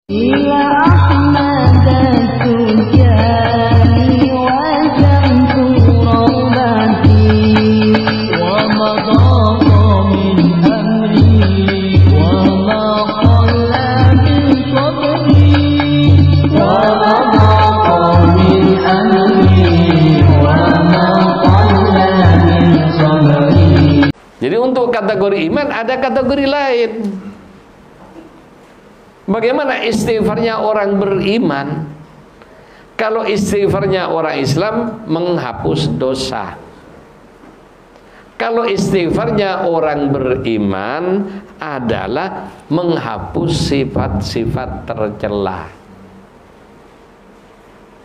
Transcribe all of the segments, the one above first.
Jadi untuk kategori iman ada kategori lain. Bagaimana istighfarnya orang beriman? Kalau istighfarnya orang Islam menghapus dosa. Kalau istighfarnya orang beriman adalah menghapus sifat-sifat tercela.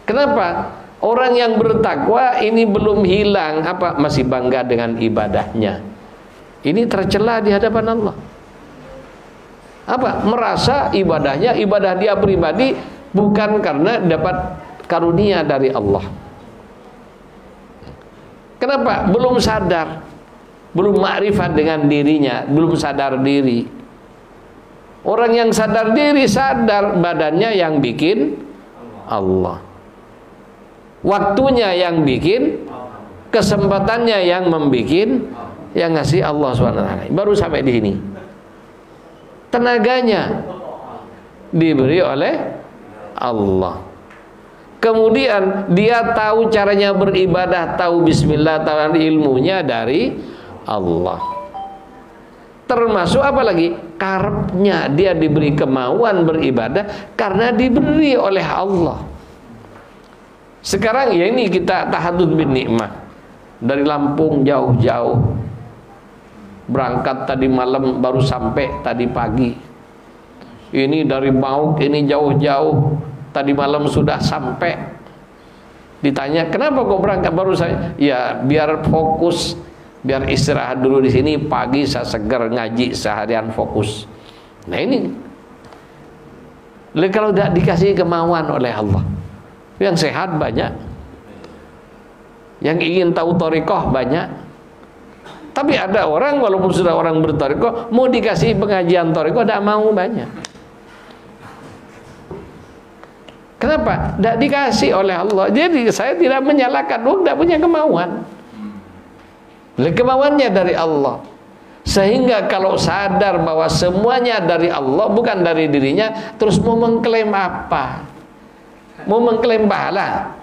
Kenapa? Orang yang bertakwa ini belum hilang apa? Masih bangga dengan ibadahnya. Ini tercela di hadapan Allah. Apa? Merasa ibadahnya, ibadah dia pribadi bukan karena dapat karunia dari Allah. Kenapa? Belum sadar, belum makrifat dengan dirinya, belum sadar diri. Orang yang sadar diri, sadar badannya yang bikin Allah, waktunya yang bikin, kesempatannya yang membikin, yang ngasih Allah SWT. Baru sampai di sini. Tenaganya diberi oleh Allah. Kemudian dia tahu caranya beribadah, tahu bismillah, tahu ilmunya dari Allah. Termasuk apa lagi? Karepnya, dia diberi kemauan beribadah karena diberi oleh Allah. Sekarang ya ini kita tahadud bin nikmah. Dari Lampung jauh-jauh, berangkat tadi malam baru sampai tadi pagi. Ini dari Mauk, ini jauh-jauh, tadi malam sudah sampai. Ditanya kenapa kok berangkat baru saya? Ya biar fokus, biar istirahat dulu di sini, pagi saya segar ngaji seharian fokus. Nah ini, kalau tidak dikasih kemauan oleh Allah, yang sehat banyak, yang ingin tahu thariqah banyak. Tapi ada orang walaupun sudah orang berthariqah, mau dikasih pengajian thariqah tidak mau banyak. Kenapa? Tidak dikasih oleh Allah. Jadi saya tidak menyalahkan, tidak punya kemauan. Kemauannya dari Allah. Sehingga kalau sadar bahwa semuanya dari Allah, bukan dari dirinya, terus mau mengklaim apa? Mau mengklaim pahala.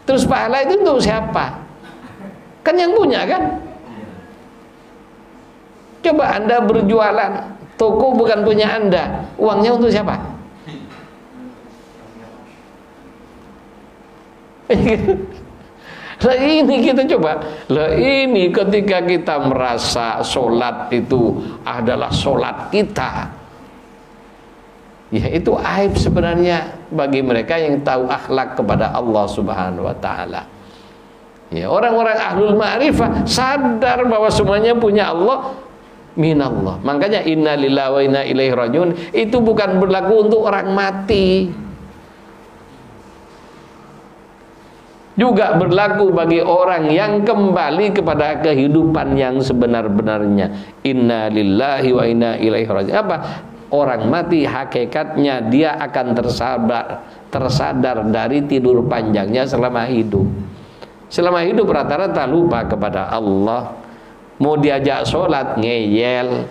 Terus pahala itu untuk siapa? Kan yang punya kan? Coba Anda berjualan, toko bukan punya Anda, uangnya untuk siapa? Lah ini kita coba, lah ini ketika kita merasa sholat itu adalah sholat kita, ya itu aib sebenarnya bagi mereka yang tahu akhlak kepada Allah Subhanahu wa Ta'ala. Ya, orang-orang ahlul ma'rifah sadar bahwa semuanya punya Allah, minallah. Makanya inna lillahi wa inna ilaihi rajiun itu bukan berlaku untuk orang mati, juga berlaku bagi orang yang kembali kepada kehidupan yang sebenar-benarnya. Inna lillahi wa inna ilaihi rajiun. Apa? Orang mati hakikatnya dia akan tersadar dari tidur panjangnya selama hidup. Selama hidup rata-rata lupa kepada Allah. Mau diajak sholat ngeyel,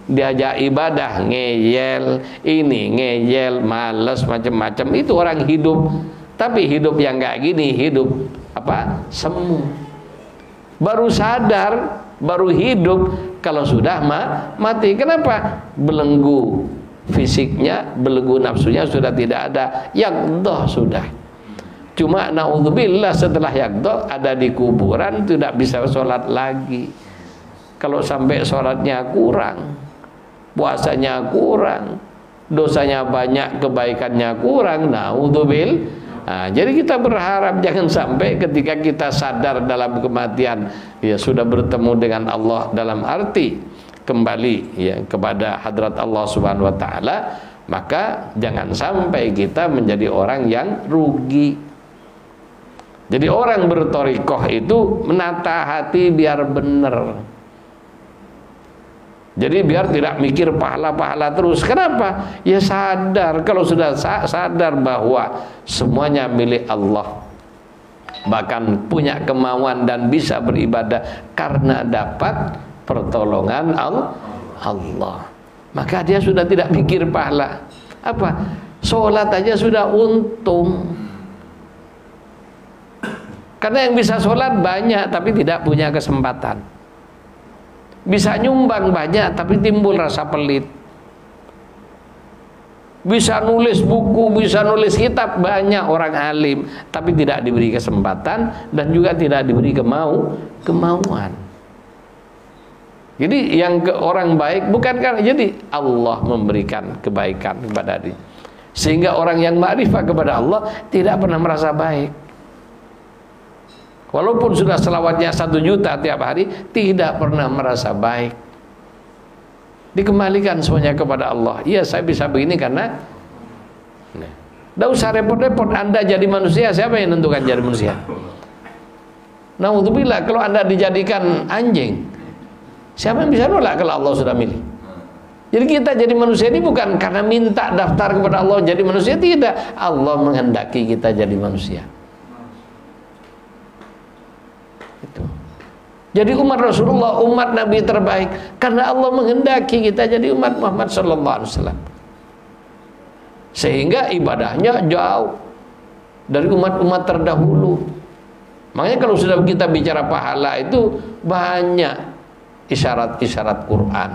diajak ibadah ngeyel, ini ngeyel, males, macam-macam. Itu orang hidup. Tapi hidup yang kayak gini, hidup apa? Semu. Baru sadar, baru hidup kalau sudah mati. Kenapa? Belenggu fisiknya, belenggu nafsunya sudah tidak ada. Yaqdah sudah. Cuma naudzubillah setelah yaqdah ada di kuburan tidak bisa sholat lagi. Kalau sampai sholatnya kurang, puasanya kurang, dosanya banyak, kebaikannya kurang, naudzubillah. Nah, jadi kita berharap jangan sampai ketika kita sadar dalam kematian, ya sudah bertemu dengan Allah dalam arti kembali ya kepada hadrat Allah Subhanahu wa Ta'ala, maka jangan sampai kita menjadi orang yang rugi. Jadi orang berthariqah itu menata hati biar benar. Jadi biar tidak mikir pahala-pahala terus. Kenapa? Ya sadar, kalau sudah sadar bahwa semuanya milik Allah, bahkan punya kemauan dan bisa beribadah karena dapat pertolongan Allah, maka dia sudah tidak mikir pahala. Apa? Sholat aja sudah untung. Karena yang bisa sholat banyak tapi tidak punya kesempatan. Bisa nyumbang banyak tapi timbul rasa pelit. Bisa nulis buku, bisa nulis kitab banyak orang alim, tapi tidak diberi kesempatan dan juga tidak diberi kemauan. Jadi yang orang baik bukan karena, jadi Allah memberikan kebaikan kepada dia. Sehingga orang yang ma'rifah kepada Allah tidak pernah merasa baik. Walaupun sudah selawatnya 1 juta tiap hari, tidak pernah merasa baik. Dikembalikan semuanya kepada Allah. Iya, saya bisa begini karena tidak usah repot-repot. Anda jadi manusia, siapa yang menentukan jadi manusia? Naudzubillah, kalau Anda dijadikan anjing, siapa yang bisa nolak kalau Allah sudah milih? Jadi kita jadi manusia ini bukan karena minta daftar kepada Allah jadi manusia, tidak. Allah menghendaki kita jadi manusia. Jadi umat Rasulullah, umat Nabi terbaik karena Allah menghendaki kita jadi umat Muhammad sallallahu alaihi wasallam. Sehingga ibadahnya jauh dari umat-umat terdahulu. Makanya kalau sudah kita bicara pahala itu banyak isyarat-isyarat Quran.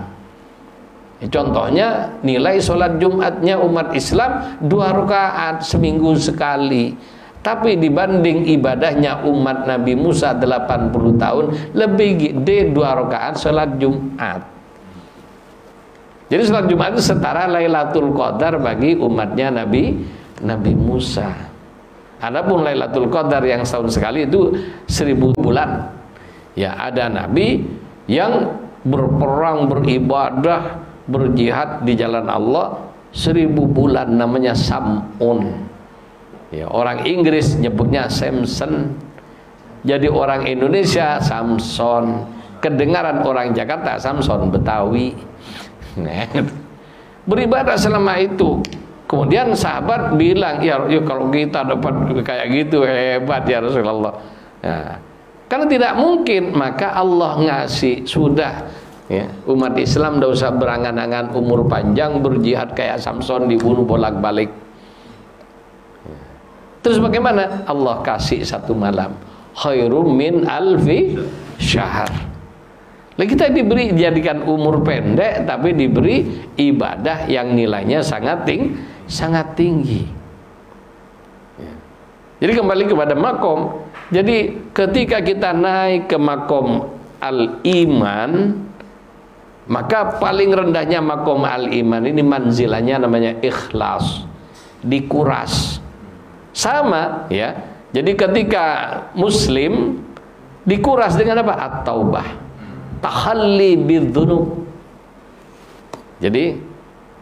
Contohnya nilai sholat Jumatnya umat Islam 2 rakaat seminggu sekali. Tapi dibanding ibadahnya umat Nabi Musa 80 tahun, lebih gede 2 rakaat sholat Jumat. Jadi sholat Jumat itu setara Lailatul Qadar bagi umatnya Nabi Musa. Adapun Lailatul Qadar yang setahun sekali itu 1000 bulan. Ya, ada Nabi yang berperang, beribadah, berjihad di jalan Allah 1000 bulan, namanya Sam'un. Ya, orang Inggris nyebutnya Samson. Jadi orang Indonesia Samson. Kedengaran orang Jakarta Samson Betawi. Nah, beribadah selama itu. Kemudian sahabat bilang, ya kalau kita dapat kayak gitu hebat ya Rasulullah. Nah, karena tidak mungkin, maka Allah ngasih sudah. Ya, umat Islam tidak usah berangan-angan umur panjang, berjihad kayak Samson, dibunuh bolak-balik. Terus bagaimana? Allah kasih 1 malam, khairum min alfi syahr. Lalu kita diberi, jadikan umur pendek, tapi diberi ibadah yang nilainya sangat tinggi. Jadi kembali kepada makom. Jadi ketika kita naik ke makom al-iman, maka paling rendahnya makom al-iman ini manzilahnya namanya ikhlas, dikuras. Sama ya. Jadi ketika muslim dikuras dengan apa? At-taubah, takhalli bidzunub. Jadi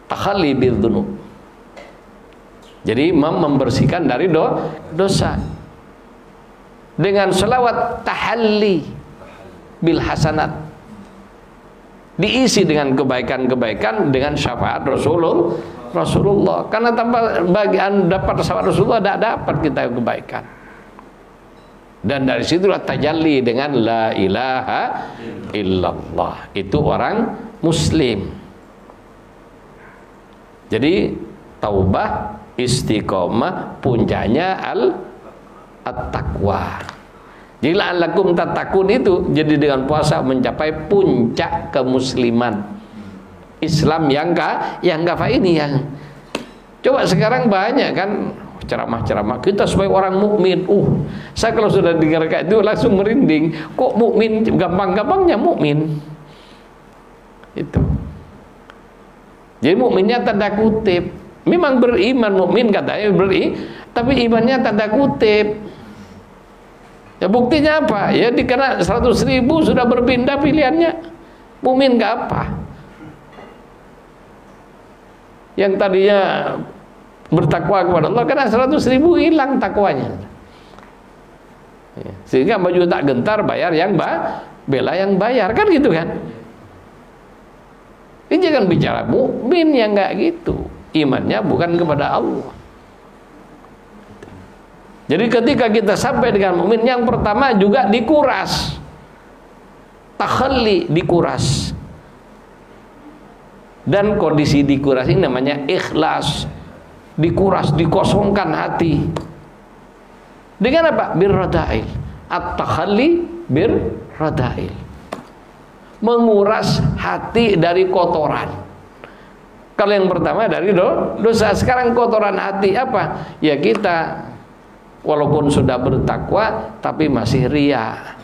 takhalli bidzunub, jadi membersihkan dari dosa dengan selawat tahalli bil hasanat, diisi dengan kebaikan-kebaikan dengan syafaat Rasulullah. Karena tanpa bagian dapat syafaat Rasulullah tidak dapat kita kebaikan. Dan dari situlah tajalli dengan la ilaha illallah. Itu orang muslim. Jadi taubah, istiqomah, puncaknya at-taqwa. Jadi la'allakum tattaqun itu, jadi dengan puasa mencapai puncak kemusliman. Islam yang kafah ini yang coba sekarang banyak kan ceramah-ceramah kita sebagai orang mukmin. Saya kalau sudah dengar kayak itu langsung merinding. Kok mukmin gampang-gampangnya mukmin? Itu. Jadi mukminnya tanda kutip. Memang beriman, mukmin katanya tapi imannya tanda kutip. Ya buktinya apa? Ya dikena 100.000 sudah berpindah pilihannya. Mukmin gak apa? Yang tadinya bertakwa kepada Allah karena 100.000 hilang takwanya. Sehingga baju tak gentar bayar yang bela yang bayar, kan gitu kan? Ini jangan bicara mukmin yang nggak gitu. Imannya bukan kepada Allah. Jadi ketika kita sampai dengan mukmin, yang pertama juga dikuras. Takhalli, dikuras. Dan kondisi dikuras ini namanya ikhlas. Dikuras, dikosongkan hati. Dengan apa? Birradail. At-takhalli birradail. Menguras hati dari kotoran. Kalau yang pertama dari dosa. Sekarang kotoran hati apa? Ya kita walaupun sudah bertakwa tapi masih ria.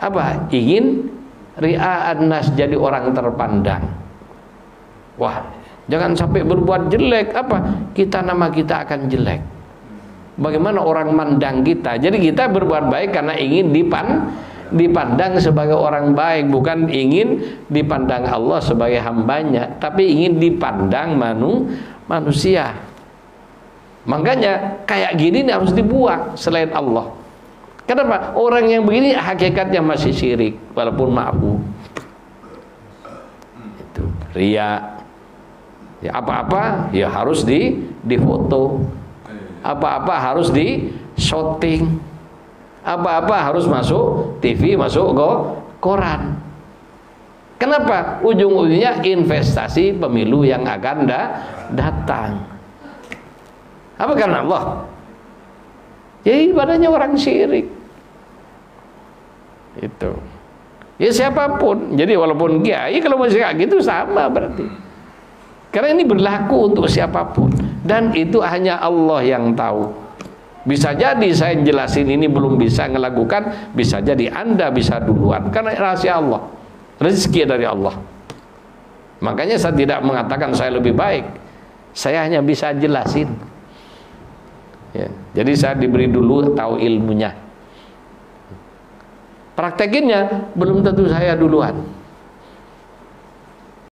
Apa? Ingin ria an-nas, jadi orang terpandang. Wah, jangan sampai berbuat jelek. Apa? Nama kita akan jelek. Bagaimana orang mandang kita? Jadi kita berbuat baik karena ingin dipandang sebagai orang baik, bukan ingin dipandang Allah sebagai hambanya, tapi ingin dipandang manusia. Makanya kayak gini harus dibuang selain Allah. Kenapa? Orang yang begini hakikatnya masih syirik walaupun ma'fu. Itu ria. Ya apa-apa ya harus difoto. Apa-apa harus di shooting. Apa-apa harus masuk TV, masuk koran. Kenapa? Ujung-ujungnya investasi pemilu yang akan datang. Apa karena Allah? Ya ibadahnya orang syirik. Itu. Ya siapapun. Jadi walaupun kiai kalau masih kayak gitu sama berarti. Karena ini berlaku untuk siapapun. Dan itu hanya Allah yang tahu. Bisa jadi saya jelasin ini belum bisa ngelakukan, bisa jadi Anda bisa duluan. Karena rahasia Allah. Rezeki dari Allah. Makanya saya tidak mengatakan saya lebih baik. Saya hanya bisa jelasin. Ya, jadi saya diberi dulu tahu ilmunya. Praktekinnya belum tentu saya duluan.